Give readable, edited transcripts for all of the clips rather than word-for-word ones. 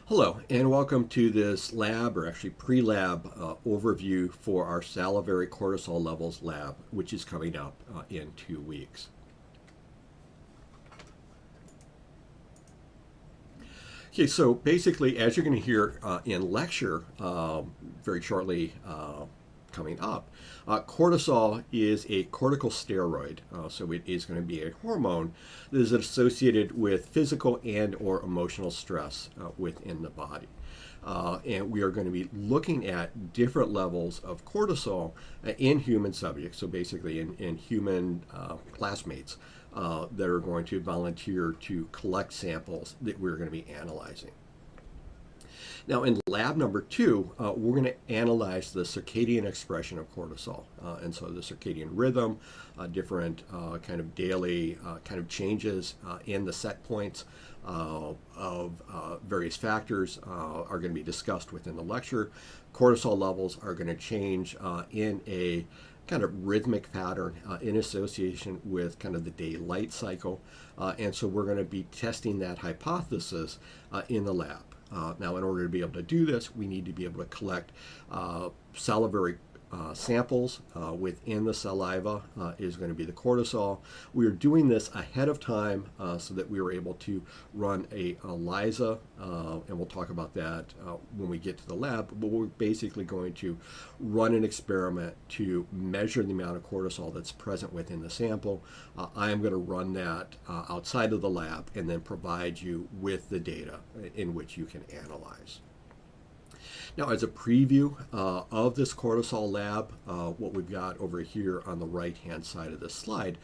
Hello, and welcome to this lab, or actually pre-lab overview for our salivary cortisol levels lab, which is coming up in 2 weeks. Okay, so basically, as you're going to hear in lecture very shortly coming up, cortisol is a corticosteroid, so it is going to be a hormone that is associated with physical and or emotional stress within the body. And we are going to be looking at different levels of cortisol in human subjects, so basically in human classmates that are going to volunteer to collect samples that we're going to be analyzing. Now, in lab number 2, we're going to analyze the circadian expression of cortisol. And so the circadian rhythm, different kind of daily kind of changes in the set points of various factors are going to be discussed within the lecture. Cortisol levels are going to change in a kind of rhythmic pattern in association with kind of the day-light cycle. And so we're going to be testing that hypothesis in the lab. Now, in order to be able to do this, we need to be able to collect salivary samples within the saliva is going to be the cortisol. We are doing this ahead of time so that we were able to run a ELISA, and we'll talk about that when we get to the lab, but we're basically going to run an experiment to measure the amount of cortisol that's present within the sample. I am going to run that outside of the lab and then provide you with the data in which you can analyze. Now, as a preview of this cortisol lab, what we've got over here on the right-hand side of this slide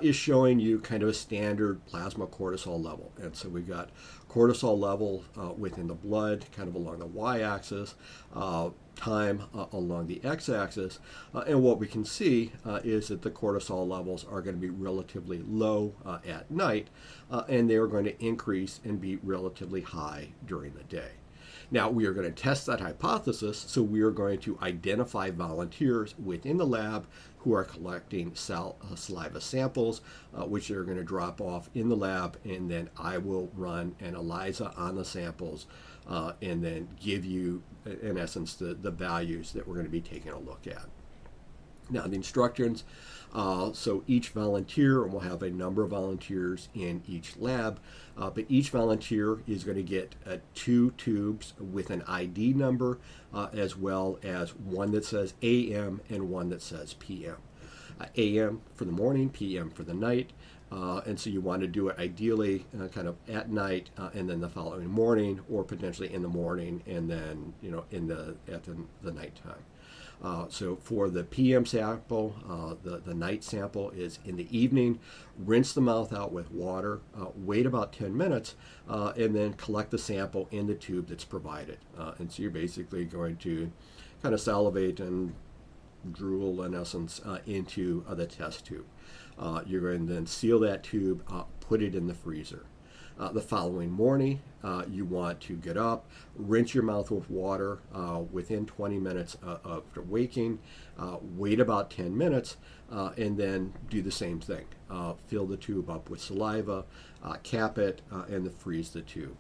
is showing you kind of a standard plasma cortisol level. And so we've got cortisol level within the blood, kind of along the y-axis, time along the x-axis. And what we can see is that the cortisol levels are going to be relatively low at night, and they are going to increase and be relatively high during the day. Now, we are going to test that hypothesis, so we are going to identify volunteers within the lab who are collecting saliva samples, which they're going to drop off in the lab, and then I will run an ELISA on the samples and then give you, in essence, the values that we're going to be taking a look at. Now, the instructions, so each volunteer, and we'll have a number of volunteers in each lab, but each volunteer is going to get 2 tubes with an ID number, as well as one that says AM and one that says PM. AM for the morning, PM for the night, and so you want to do it ideally kind of at night and then the following morning, or potentially in the morning and then at the nighttime. So for the PM sample, the night sample is in the evening. Rinse the mouth out with water, wait about 10 minutes, and then collect the sample in the tube that's provided. And so you're basically going to kind of salivate and drool, in essence, into the test tube. You're going to then seal that tube, put it in the freezer. The following morning, you want to get up, rinse your mouth with water within 20 minutes after waking, wait about 10 minutes, and then do the same thing. Fill the tube up with saliva, cap it, and then freeze the tube.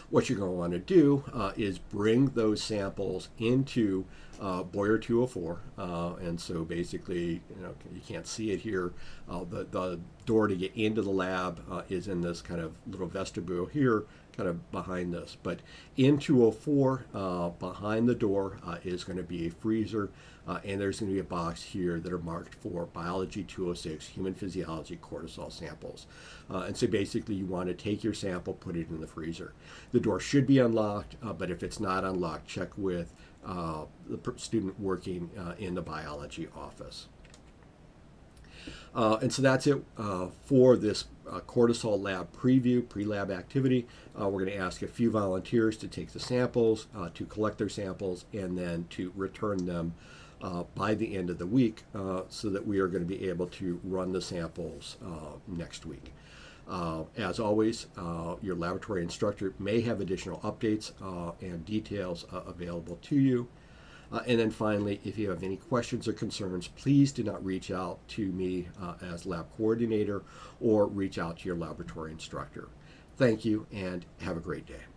What you're going to want to do is bring those samples into Boyer 204, and so basically, you can't see it here. The door to get into the lab is in this kind of little vestibule here, kind of behind this. But in 204, behind the door is going to be a freezer, and there's going to be a box here that are marked for Biology 206, Human Physiology Cortisol samples. And so basically, you want to take your sample, put it in the freezer. The door should be unlocked, but if it's not unlocked, check with the student working in the biology office. And so that's it for this cortisol lab preview, pre-lab activity. We're going to ask a few volunteers to take the samples, to collect their samples, and then to return them by the end of the week so that we are going to be able to run the samples next week. As always, your laboratory instructor may have additional updates and details available to you. And then finally, if you have any questions or concerns, please do not reach out to me as lab coordinator or reach out to your laboratory instructor. Thank you, and have a great day.